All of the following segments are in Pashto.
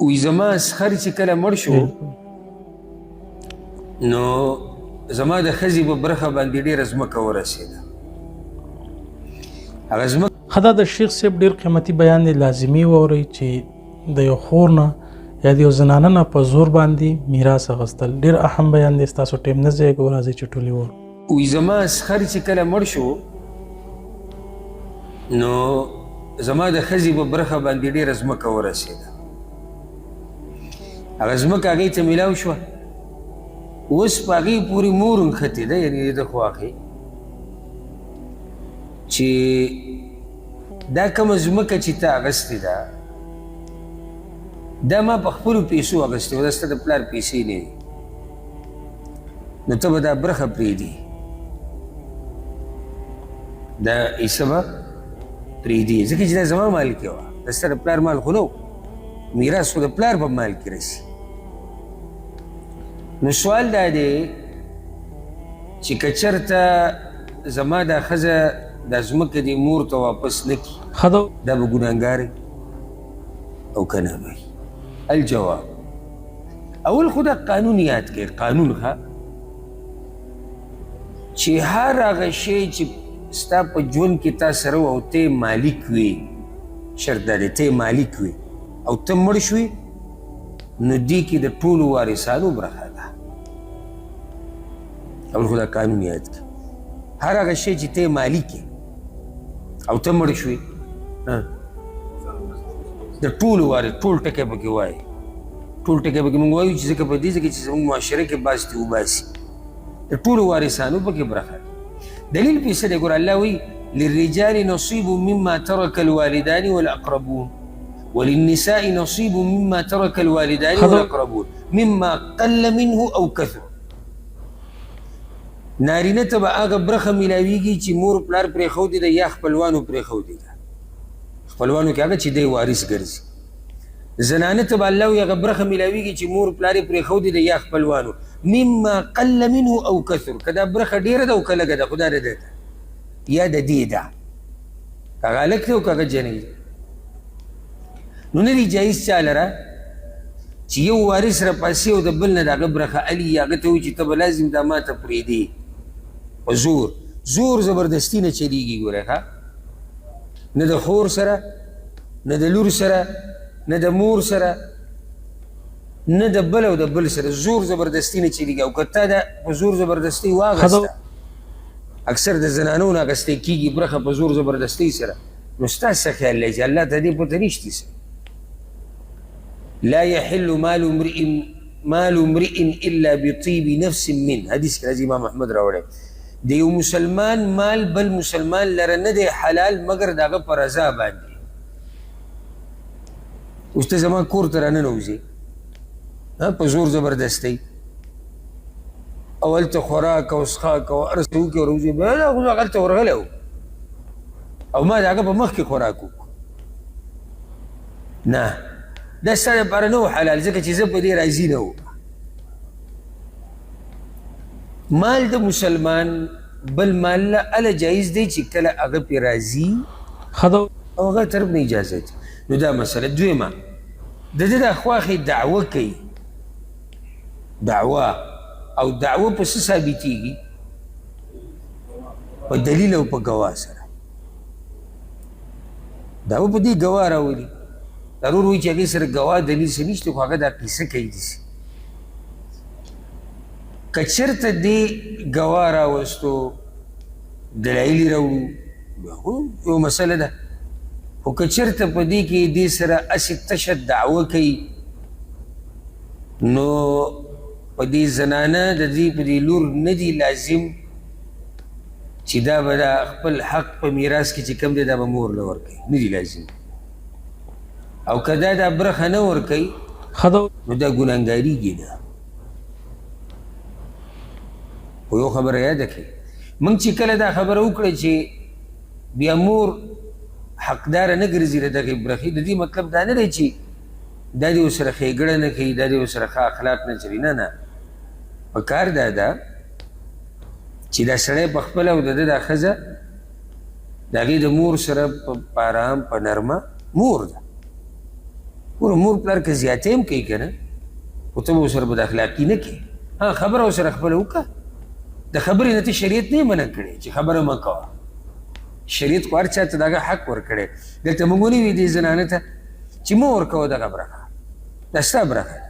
وی زما اسخر چې کله مړ شو نو زما د ښځې په برخه باندې ډېره ځمکه ورسېده. هغه ځمکه دا د شیخ صاحب ډېر قیمتي بیان دی، لازمي واورئ چې د یو خور نه یا د یو زنانه نه په زور باندې میراث اخیستل ډېر اهم بیان دی. ستاسو ټیم نه ضایع کوو، راځئ چې ټولې وورو. وی زما اسخر چې کله مړ شو نو زما د ښځې په برخه باندې ډېره ځمکه ورسېده. هغه ځمکه هغې ته میلاو شوه. اوس په هغې پورې مور نښتې ده، یعنې د خواښې چې دا کومه ځمکه چې تا اخیستې ده دا ما په خپلو پیسو اخیستې وه، دا ستا د پلار پیسې نه دي، نو ته به دا برخه پرېږدي، دا حصه به پرېږدي، ځکه چې دا زما مال کې وه، دا ستا د پلار مال خو نه و، میراث خو د پلار په مال کې رسي. نو سوال دا دی چې که چېرته زما دا ښځه دا ځمکه دې مور ته واپس نه کړي دا به ګناهګار او که نه به الجواب. اول خو دا قانون یاد کړئ، قانون ښه چې هر هغه شی چې ستا په ژوند کې تا سره و او ته مالک وي، شرط دا دی ته مالک وي او ته مړ شوي، نو دې کې د ټولو وارثانو برخه ده. اول خو دا قانون یاد کړئ، هر هغه شی چې ته مالک یې او ته مړ شوي، د ټولو وارث ټول ټکی پکې وایي، ټول ټکی پکې موږ وایو چې ځکه په دې ځکه چې زموږ معاشره کې باز دي وباسي، د ټولو وارثانو پکې برخه ده. دلیل په څه دی؟ ګوره الله وایي للرجال نصیب مما ترک الوالدان والاقربون وللنساء نصیب مما ترک الوالدان والاقربون مما قل منه او کثر. نارینه ته به هغه برخه میلاویږي چې مور پلار پرېښودې ده یا خپلوانو پرېښودې ده، خپلوانو کې هغه چې دی وارث ګرځي. زنانه ته به الله وایي هغه برخه میلاویږي چې مور پلار یې پرېښودې ده یا خپلوانو مما قل منه او کثر، که دا برخه ډېره ده او که لږه ده، خو دا د ده ده یا د دې ده، که هغه هلک دی او که هغه جنۍ ده. نو نه دي جایز چا لره چې یو وارث راپاسي او د بل نه د هغه برخه الي، هغه ته وایي چې ته به لازم دا ما ته پرېږدې په زور. زور زبردستي نه چلیږي. ګوره ښه، نه د خور سره، نه د لور سره، نه د مور سره، نه د بل او د بل سره زور زبردستي نه چلیږي. او که تا دا په زور زبردستي واغسته، اکثر د زنانو نه اخیستی کېږي برخه په زور زبردستۍ سره، نو ستا څه خیال دی چې الله ته دې پته نشتي څه؟ لا يحل مال امرئ الا بطيب نفس منه، حدیث کې راځي امام احمد راوړی. د یو مسلمان مال بل مسلمان لره نه دی حلال مګر د هغه په رضا باندې. اوس ته زما کور ته راننوځې په زور زبردستۍ او هلته خوراک او څښاک او هر څه وکړې وروځې بیا هلته ورغلی و او ما د هغه په مخ کې خوراک وکړو، نه دا ستا دپاره نه و حلال، ځکه چې زه په دې راضي نه وم. مال د مسلمان بل مال له هله جایز دی چې کله هغه پې راضي او هغه طرف نه اجازه دی. نو دا مسله. دویمه، د ده دا خواښې دعوه کوي، دعوه او دعوه په څه ثابتېږي؟ په دلیل او په ګواه سره. دعوه په دې ګواه راولي، ضرور وایي چې هغې سره ګواه دلیل څه نشته، خو هغه دا قیصه کوي داسې. که چېرته دې ګواه راوستو دلایل یې راوړو بیا خو یو مسله ده، خو که چېرته په دې کې دې سره هسې تشه دعوه کوي نو په دې زنانه د دې په دې لور نه دي لازم چې دا به دا خپل حق په میراث کې چې کوم دی دا به مور له ورکوي، نه دي لازم. او که دا برخه نه ورکوي نو دا ګناهګارېږي ده. خو یو خبره یاده کړئ، موږ چې کله دا خبره وکړه چې بیا مور حقداره نه ګرځي د دغې برخې، د دې مطلب دا نه دی چې دا دې ورسره ښېګړه نه کوي، دا دې ورسره ښه اخلاق نه چلي، نه نه. پکار دا ده چې دا سړی په خپله او د ده دا ښځه د هغې د مور سره په آرام په نرمه مور ده ګوره مور پلار که زیاتې هم کوي که نه خو ته به ورسره بد اخلاقي نه کوې ها خبره ورسره خپله وکړه د خبرې نه ته شریعت نه یې منع کړې چې خبره مه کوه شریعت خو هر چا ته دغه حق ورکړی دلته موږ ونه وي دې زنانه ته چې مه ورکوه دغه برخه دا ستا برخه ده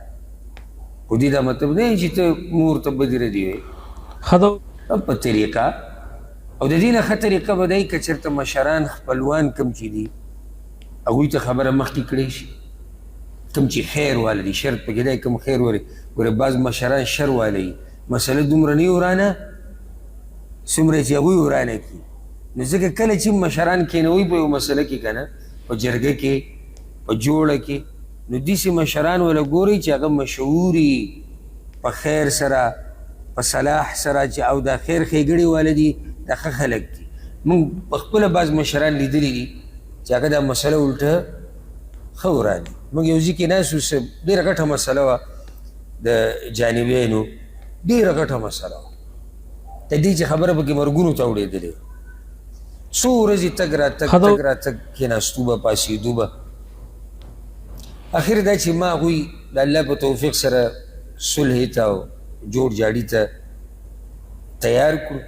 خو دې دا مطلب نه چې ته مور ته بدې ردې وایې په طریقه او د دې نه ښه طریقه به دی که چېرته مشران خپلوان کم چې دي هغوی ته خبره مخکې کړی شي کم چې خیر واله دي شرط پکې دی کم خیر واله ګوره بعض مشران شر واله وي مسله دومره نه ورانه څومره چې هغوی ورانه کړي نو ځکه کله چې مشران کېنوي په یو مسله کې که نه په جرګه کې په جوړه کې نو داسې مشران وله ګورئ چې هغه مشهور په خیر سره په صلاح سره چې او دا خیر ښېګړې واله دي دا ښه خلک دي موږ په خپله بعض مشران لیدلي دي چې هغه دا مسله الټه ښه وراني موږ یو ځای کې ناست وو ډېره غټه مسله وه د جانبینو ډېره غټه مسله وه د دې چې خبره پکې مرګونو ته اورېدلې څو ورځې تګ راتګ کېناستو به پاسېدو به اخر دا چې ما هغوی د الله په توفیق سره صلحې ته او جوړ جاړي ته تیار کړو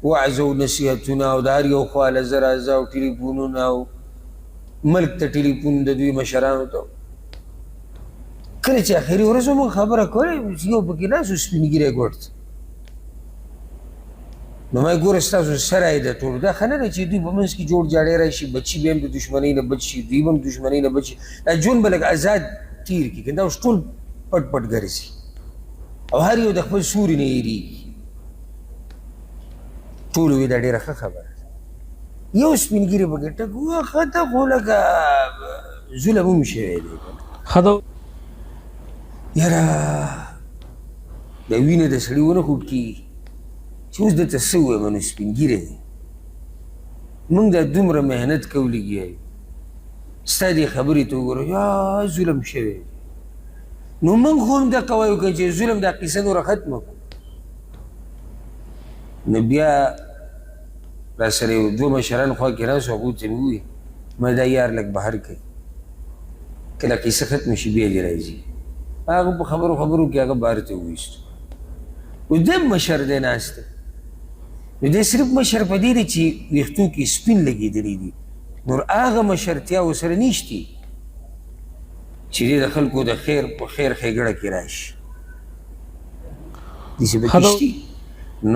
وعظ او نصیحتونه او د هر یو خوا له زرازه او ټلیفونونه او ملک ته ټلیفون د دوی مشرانو ته کله چې اخري ورځ موږ خبره کوله یو پکې ناست و سپین ږیری ګوډ نو ما ګوره ستاسو سره یې د ټولو دا ښه نه ده چې دوی په منځ کې جوړ جاړی راشي بچي به هم د دشمنۍ نه بچ شي دوی به هم دشمنۍ نه بچ شي دا ژوند به لږ ازاد تیر کړي که دا اوس ټول پټ پټ ګرځي او هر یو د خپل سوري نه هېرېږي ټولو وی دا ډېره ښه خبره ده یو سپین ږیري پکې ټک وخه ته خو لکه ظلم هم شوی دی یاره دا وینه د سړي ونه خوټ کېږي چې اوس دته څه ووایم نو سپین ږیری دی موږ دا دومره محنت کوو لګیا یو ستا دې خبرې ته وګوره یا ظلم شوی نو موږ خو هم دقه وایو که چې ظلم دا قیصه نوره ختمه کړو نو بیا را سره یو دوه مشران خوا کې راسو هغوی ته مې وویل ما دا یار لږ بهر کوي کله قیصه ختمه شي بیا دې راځي هغه په خبرو کې هغه بهر ته وویستو اوس دی هم مشر دی ناست دی نو دی صرف مشر په دې دی چې ویښتو کې سپین لګېدلی دي نور هغه مشرتیا ورسره نشتي چې دی د خلکو د خیر په خیر ښېګړه کې راشي داسې پکې شتي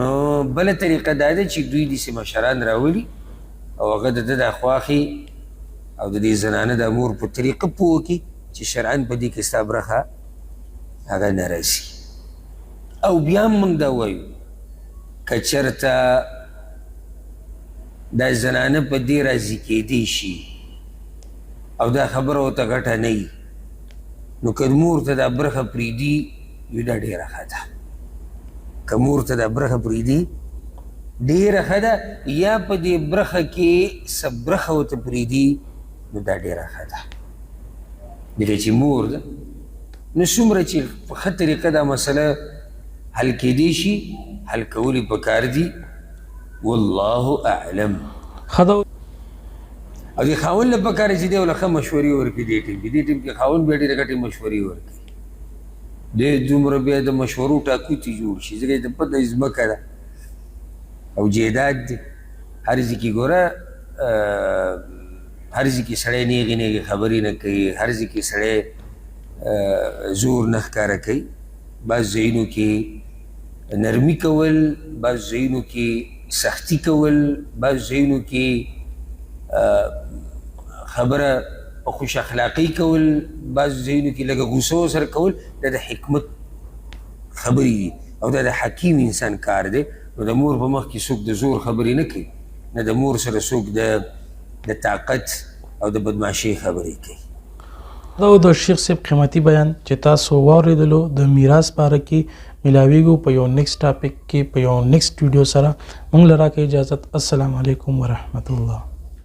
نو بله طریقه دا ده چې دوی داسې مشران راولي او هغه د ده دا خواښي او د دې زنانه د مور په طریقه پوه کړي چې شرعن په دې کې ستا برخه هغه نه راسي او بیا هم موږ دا وایو که چېرته دا زنانه په دې راضي کېدی شي او دا خبره ورته غټه نه وي نو که مور ته دا برخه پرېږدي وي دا ډېره ښه ده که مور ته دا برخه پرېږدي ډېره ښه ده یا په دې برخه کې څه برخه ورته پرېږدي نو دا ډېره ښه ده ځکه چې مور ده نو څومره چې په ښه طریقه دا مسله حل کېدی شي حل کول یې پکار دي والله اعلم او دې خاوند له پکار چې دی له ښه مشورې ورکړي دې ټیم کې دې ټیم کې خاوند بیا ډېرې ګټې مشورې ورکړي دې دومره بیا د مشورو ټاکوتي جوړ شي ځکه د پته ځمکه ده او جیداد دی هر ځای کې ګوره هر ځای کې سړی نیغې نیغې خبرې نه کوي هر ځای کې سړی زور نه ښکاره کوي بعض ځایونو کې نرمي کول بعض ځایونو کې سختي کول بعض ځایونو کې خبره په خوش اخلاقي کول بعض ځایونو کې لږه غوسه سره کول دا د حکمت خبرې دي او دا د حکیم انسان کار دی نو د مور په مخ کې څوک د زور خبرې نه کوي نه د مور سره څوک د طاقت او د بدمعشۍ خبرې کوي دا د شیخ صاحب قیمتي بیان چې تاسو واورېدلو د میراث باره کې ملاویږو په یو نیکسټ ټاپک کې په یو نیکسټ ویډیو سره موږ له راکړئ اجازت السلام علیکم ورحمت الله